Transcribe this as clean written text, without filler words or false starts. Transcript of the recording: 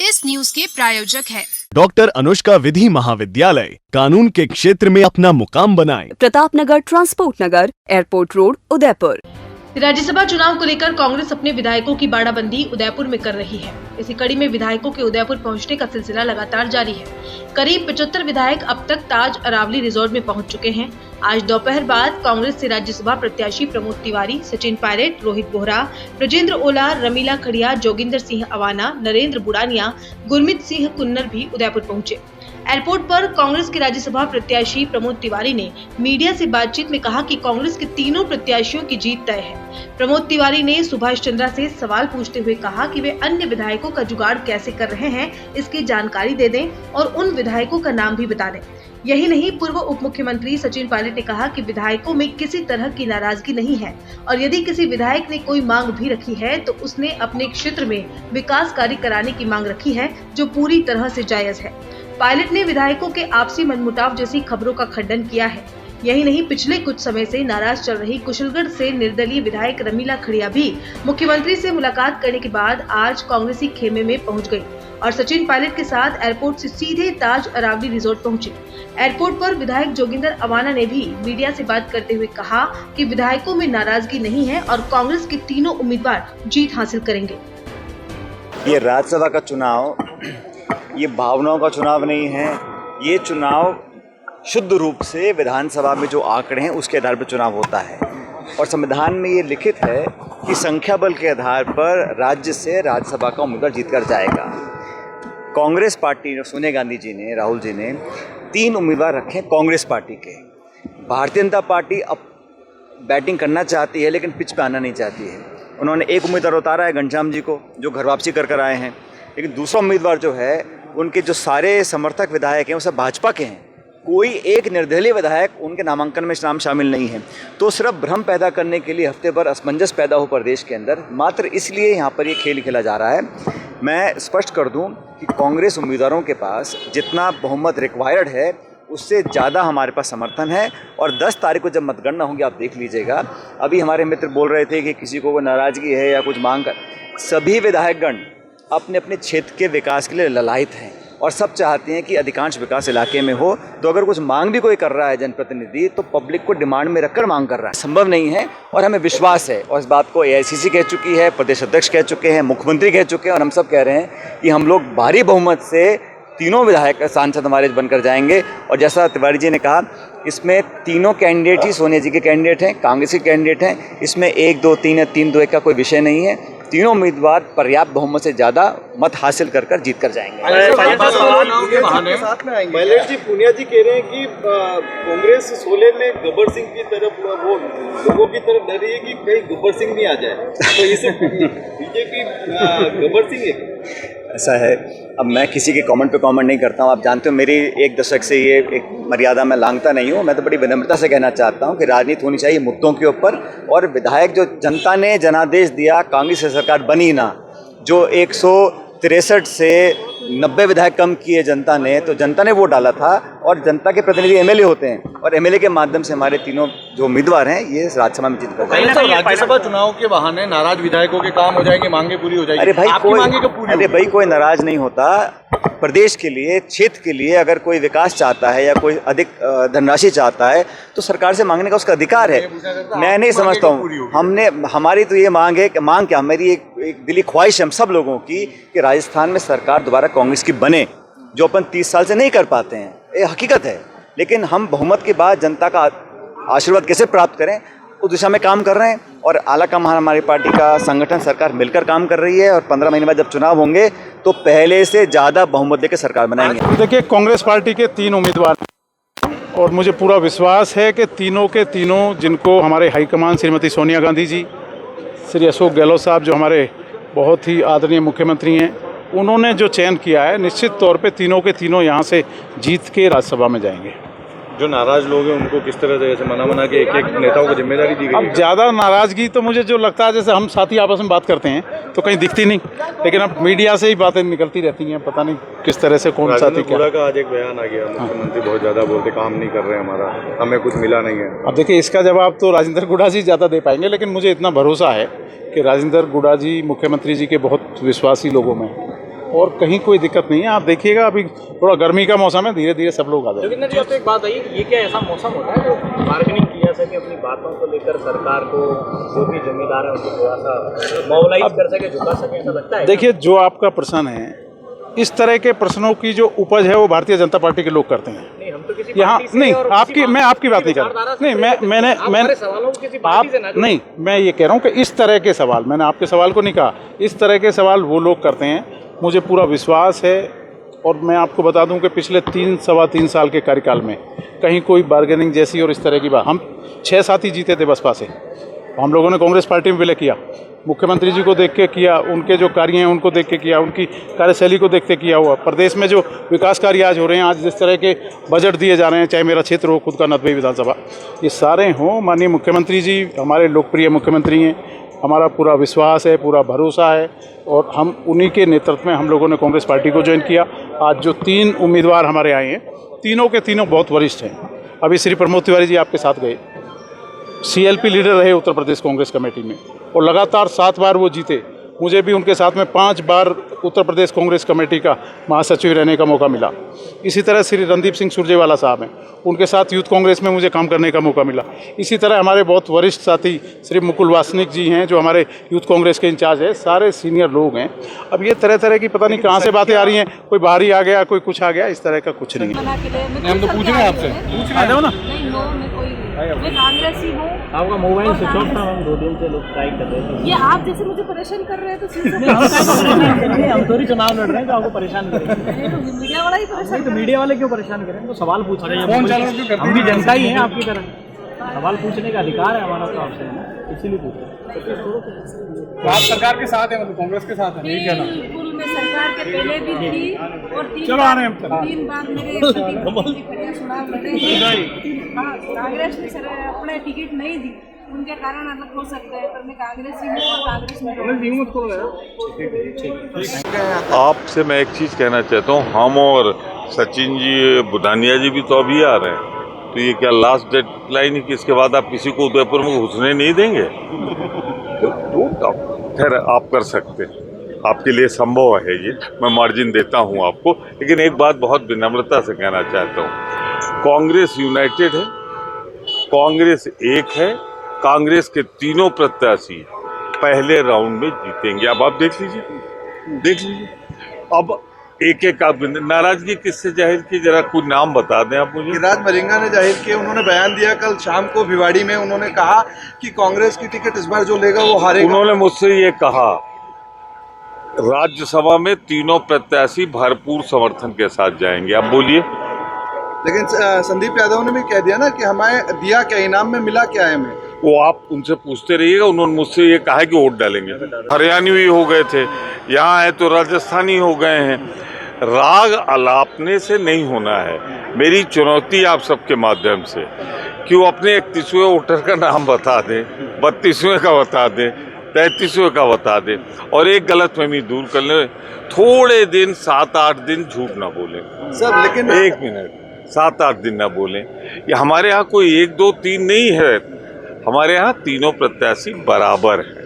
इस न्यूज के प्रायोजक है डॉक्टर अनुष्का विधि महाविद्यालय। कानून के क्षेत्र में अपना मुकाम बनाएं। प्रताप नगर, ट्रांसपोर्ट नगर, एयरपोर्ट रोड, उदयपुर। राज्यसभा चुनाव को लेकर कांग्रेस अपने विधायकों की बाड़ाबंदी उदयपुर में कर रही है। इसी कड़ी में विधायकों के उदयपुर पहुंचने का सिलसिला लगातार जारी है। करीब 75 विधायक अब तक ताज अरावली रिजॉर्ट में पहुंच चुके हैं। आज दोपहर बाद कांग्रेस से राज्यसभा प्रत्याशी प्रमोद तिवारी, सचिन पायलट, रोहित बोहरा, ब्रजेंद्र ओला, रमीला खड़िया, जोगिंदर सिंह अवाना, नरेंद्र बुड़ानिया, गुरमीत सिंह कुन्नर भी उदयपुर पहुंचे। एयरपोर्ट पर कांग्रेस के राज्यसभा प्रत्याशी प्रमोद तिवारी ने मीडिया से बातचीत में कहा कि कांग्रेस के तीनों प्रत्याशियों की जीत तय है। प्रमोद तिवारी ने सुभाष चंद्रा से सवाल पूछते हुए कहा कि वे अन्य विधायकों का जुगाड़ कैसे कर रहे हैं, इसकी जानकारी दे दें और उन विधायकों का नाम भी बता दें। यही नहीं, पूर्व उप मुख्यमंत्री सचिन पायलट ने कहा कि विधायकों में किसी तरह की नाराजगी नहीं है और यदि किसी विधायक ने कोई मांग भी रखी है तो उसने अपने क्षेत्र में विकास कार्य कराने की मांग रखी है, जो पूरी तरह से जायज है। पायलट ने विधायकों के आपसी मनमुटाव जैसी खबरों का खंडन किया है। यही नहीं, पिछले कुछ समय से नाराज चल रही कुशलगढ़ से निर्दलीय विधायक रमीला खड़िया भी मुख्यमंत्री से मुलाकात करने के बाद आज कांग्रेसी खेमे में पहुंच गई और सचिन पायलट के साथ एयरपोर्ट से सीधे ताज अरावली रिजॉर्ट पहुंचे। एयरपोर्ट पर विधायक जोगिंदर अवाना ने भी मीडिया से बात करते हुए कहा कि विधायकों में नाराजगी नहीं है और कांग्रेस के तीनों उम्मीदवार जीत हासिल करेंगे। ये राज्यसभा का चुनाव ये भावनाओं का चुनाव नहीं है। ये चुनाव शुद्ध रूप से विधानसभा में जो आंकड़े हैं उसके आधार पर चुनाव होता है और संविधान में ये लिखित है कि संख्या बल के आधार पर राज्य से राज्यसभा का उम्मीदवार जीत कर जाएगा। कांग्रेस पार्टी ने, सोनिया गांधी जी ने, राहुल जी ने 3 उम्मीदवार रखे कांग्रेस पार्टी के। भारतीय जनता पार्टी अब बैटिंग करना चाहती है लेकिन पिच पे आना नहीं चाहती है। उन्होंने एक उम्मीदवार उतारा है घनश्याम जी को, जो घर वापसी कर आए हैं, लेकिन दूसरा उम्मीदवार जो है उनके जो सारे समर्थक विधायक हैं वो सब भाजपा के हैं। कोई एक निर्दलीय विधायक उनके नामांकन में नाम शामिल नहीं है। तो सिर्फ भ्रम पैदा करने के लिए, हफ्ते भर असमंजस पैदा हो प्रदेश के अंदर, मात्र इसलिए यहाँ पर ये खेल खेला जा रहा है। मैं स्पष्ट कर दूँ कि कांग्रेस उम्मीदवारों के पास जितना बहुमत रिक्वायर्ड है उससे ज़्यादा हमारे पास समर्थन है और 10 तारीख को जब मतगणना होगी आप देख लीजिएगा। अभी हमारे मित्र बोल रहे थे कि किसी को नाराज़गी है या कुछ मांग कर, सभी विधायकगण अपने अपने क्षेत्र के विकास के लिए ललायित हैं और सब चाहते हैं कि अधिकांश विकास इलाके में हो। तो अगर कुछ मांग भी कोई कर रहा है जनप्रतिनिधि, तो पब्लिक को डिमांड में रखकर मांग कर रहा है, संभव नहीं है। और हमें विश्वास है और इस बात को AICC कह चुकी है, प्रदेश अध्यक्ष कह चुके हैं, मुख्यमंत्री कह चुके हैं और हम सब कह रहे हैं कि हम लोग भारी बहुमत से तीनों विधायक सांसद हमारे बनकर जाएंगे। और जैसा तिवारी जी ने कहा, इसमें तीनों कैंडिडेट ही सोनिया जी के कैंडिडेट हैं, कांग्रेस के कैंडिडेट हैं। इसमें 1, 2, 3 या 3, 2, 1 का कोई विषय नहीं है। तीनों उम्मीदवार पर्याप्त बहुमत से ज़्यादा मत हासिल कर जीत कर जाएंगे। पायलट जी, पुनिया जी कह रहे हैं कि कांग्रेस 16 में गब्बर सिंह की तरफ, वो लोगों की तरफ डर रही है कि कहीं गब्बर सिंह नहीं आ जाए, तो इसे बीजेपी गब्बर सिंह है। ऐसा है, अब मैं किसी के कमेंट पे कमेंट नहीं करता हूँ। आप जानते हो मेरी 1 दशक से ये एक मर्यादा मैं लांघता नहीं हूँ। मैं तो बड़ी विनम्रता से कहना चाहता हूँ कि राजनीति होनी चाहिए मुद्दों के ऊपर, और विधायक जो जनता ने जनादेश दिया, कांग्रेस सरकार बनी ना, जो 163 से 90 विधायक कम किए जनता ने, तो जनता ने वोट डाला था और जनता के प्रतिनिधि MLA होते हैं और MLA के माध्यम से हमारे तीनों जो उम्मीदवार हैं ये राज्यसभा में जीत कर जाएंगे। राज्यसभा चुनाव के बहाने नाराज विधायकों के काम हो जाएंगे, मांगे पूरी हो जाएगी। अरे भाई कोई नाराज नहीं होता। प्रदेश के लिए, क्षेत्र के लिए अगर कोई विकास चाहता है या कोई अधिक धनराशि चाहता है तो सरकार से मांगने का उसका अधिकार है। मैं नहीं समझता हूँ हमारी तो ये मांग है, मांग क्या, मेरी एक दिली ख्वाहिश है हम सब लोगों की कि राजस्थान में सरकार दोबारा कांग्रेस की बने, जो अपन 30 साल से नहीं कर पाते हैं, ये हकीकत है। लेकिन हम बहुमत के बाद जनता का आशीर्वाद कैसे प्राप्त करें उस दिशा में काम कर रहे हैं और आला कमान हमारी पार्टी का संगठन सरकार मिलकर काम कर रही है और 15 महीने बाद जब चुनाव होंगे तो पहले से ज़्यादा बहुमत लेकर सरकार बनाएंगे। देखिए, कांग्रेस पार्टी के 3 उम्मीदवार और मुझे पूरा विश्वास है कि तीनों के तीनों, जिनको हमारे हाईकमान श्रीमती सोनिया गांधी जी, श्री अशोक गहलोत साहब जो हमारे बहुत ही आदरणीय मुख्यमंत्री हैं, उन्होंने जो चयन किया है, निश्चित तौर पे तीनों के तीनों यहाँ से जीत के राज्यसभा में जाएंगे। जो नाराज लोग हैं उनको किस तरह से जैसे मना के एक नेताओं को जिम्मेदारी दी गई? अब ज़्यादा नाराज़गी तो मुझे जो लगता है, जैसे हम साथी आपस में बात करते हैं तो कहीं दिखती नहीं, लेकिन अब मीडिया से ही बातें निकलती रहती हैं, पता नहीं किस तरह से कौन साथी क्या। का आज एक बयान आ गया, मुख्यमंत्री बहुत ज़्यादा बोलते, काम नहीं कर रहे हैं, हमारा हमें कुछ मिला नहीं है। अब देखिए, इसका जवाब तो राजेंद्र गुड़ा जी ज़्यादा दे पाएंगे, लेकिन मुझे इतना भरोसा है कि राजेंद्र गुड़ा जी मुख्यमंत्री जी के बहुत विश्वासी लोगों में, और कहीं कोई दिक्कत नहीं है। आप देखिएगा अभी थोड़ा गर्मी का मौसम है, धीरे धीरे सब लोग आ जाएंगे। जोगिंदर जी, आपसे एक बात आई, ये क्या ऐसा मौसम होता है जो बार्गेनिंग किया सके अपनी बातों को लेकर, सरकार को जो भी जिम्मेदार है उनको थोड़ा सा मोबिलाइज कर सके, झुका सके, ऐसा लगता है? देखिए, जो आपका प्रश्न है, इस तरह के प्रश्नों की जो उपज है वो भारतीय जनता पार्टी के लोग करते हैं। नहीं, हम तो किसी यहाँ पार्टी से नहीं, और आपकी किसी मैं आपकी बात नहीं कर विचारधारा रहा। से नहीं, मैंने हमारे सवालों को किसी पार्टी से ना आप नहीं, मैं ये कह रहा हूँ कि इस तरह के सवाल, मैंने आपके सवाल को नहीं कहा, इस तरह के सवाल वो लोग करते हैं। मुझे पूरा विश्वास है, और मैं आपको बता दूं कि पिछले 3-3.25 साल के कार्यकाल में कहीं कोई बार्गेनिंग जैसी और इस तरह की बात, हम 6 साथी ही जीते थे बसपा से। हम लोगों ने कांग्रेस पार्टी में विलय किया, मुख्यमंत्री जी को देख के किया, उनके जो कार्य हैं उनको देख के किया, उनकी कार्यशैली को देख के किया हुआ। प्रदेश में जो विकास कार्य आज हो रहे हैं, आज जिस तरह के बजट दिए जा रहे हैं, चाहे मेरा क्षेत्र हो खुद का 90 विधानसभा, ये सारे हों, माननीय मुख्यमंत्री जी हमारे लोकप्रिय मुख्यमंत्री हैं, हमारा पूरा विश्वास है, पूरा भरोसा है, और हम उन्हीं के नेतृत्व में हम लोगों ने कांग्रेस पार्टी को ज्वाइन किया। आज जो 3 उम्मीदवार हमारे आए हैं, तीनों के तीनों बहुत वरिष्ठ हैं। अभी श्री प्रमोद तिवारी जी आपके साथ गए, CLP लीडर रहे उत्तर प्रदेश कांग्रेस कमेटी में, और लगातार 7 बार वो जीते। मुझे भी उनके साथ में 5 बार उत्तर प्रदेश कांग्रेस कमेटी का महासचिव रहने का मौका मिला। इसी तरह श्री रणदीप सिंह सुरजेवाला साहब हैं, उनके साथ यूथ कांग्रेस में मुझे काम करने का मौका मिला। इसी तरह हमारे बहुत वरिष्ठ साथी श्री मुकुल वासनिक जी हैं, जो हमारे यूथ कांग्रेस के इंचार्ज है, सारे सीनियर लोग हैं। अब ये तरह तरह की पता नहीं कहाँ से बातें आ रही हैं, कोई बाहरी आ गया, कोई कुछ आ गया, इस तरह का कुछ नहीं है। हम तो पूछ रहे हैं आपसे, आ जाओ ना। मैं कांग्रेसी हूँ। आपका मोबाइल स्विच ऑफ था, हम 2 दिन से लोग ट्राई कर रहे थे। ये आप जैसे मुझे परेशान कर रहे हैं तो हम थोड़ी चुनाव लड़ रहे हैं तो आपको परेशान करेंगे। मीडिया वाला ही परेशान। तो मीडिया वाले क्यों परेशान करें? तो सवाल पूछ रहे हैं, हम भी जनता ही हैं आपकी तरह, सवाल पूछने का अधिकार है हमारा, तो आपसे इसीलिए पूछ रहे हैं। आप सरकार के साथ है, मतलब कांग्रेस के साथ है, नहीं कहना। बिल्कुल, मैं सरकार के पहले भी थी, और 3 आ रहे हैं हम। 3 बार मेरे खड़िया चुनाव लड़े। हाँ, कांग्रेस ने सर अपने टिकट नहीं दी, उनके कारण अलग हो सकता है, पर मैं कांग्रेसी हूँ और कांग्रेस में। आपसे मैं एक चीज़ कहना चाहता हूँ, हम और सचिन जी, बुधानिया जी भी तो अभी आ रहे हैं, तो ये क्या लास्ट डेडलाइन है कि इसके बाद आप किसी को उदयपुर में घुसने नहीं देंगे? खैर, आप कर सकते हैं, आपके लिए संभव है ये, मैं मार्जिन देता हूँ आपको। लेकिन एक बात बहुत विनम्रता से कहना चाहता हूँ, कांग्रेस यूनाइटेड है, कांग्रेस एक है, कांग्रेस के तीनों प्रत्याशी पहले राउंड में जीतेंगे। अब आप देख लीजिए। अब एक आप नाराजगी किससे जाहिर की, जरा कुछ नाम बता दें आप मुझे। गिरिराज मरिंगा ने जाहिर किया, उन्होंने बयान दिया कल शाम को भिवाड़ी में, उन्होंने कहा कि कांग्रेस की टिकट इस बार जो लेगा वो हारेगा। उन्होंने मुझसे ये कहा, राज्यसभा में तीनों प्रत्याशी भरपूर समर्थन के साथ जाएंगे। आप बोलिए। लेकिन संदीप यादव ने भी कह दिया ना कि हमें दिया क्या, इनाम में मिला क्या है हमें। वो आप उनसे पूछते रहिएगा, उन्होंने मुझसे ये कहा है कि वोट डालेंगे। हरियाणवी हो गए थे, यहाँ है तो राजस्थानी हो गए हैं। राग अलापने से नहीं होना है। मेरी चुनौती आप सबके माध्यम से कि वो अपने 31वें वोटर का नाम बता दें, 32वें का बता दें, 33वें का बता दें, और एक गलतफहमी दूर कर लें, थोड़े दिन 7-8 दिन झूठ ना बोलें सर। लेकिन 1 मिनट, 7-8 दिन ना बोलें। ये हमारे यहाँ कोई 1, 2, 3 नहीं है, हमारे यहाँ तीनों प्रत्याशी बराबर हैं।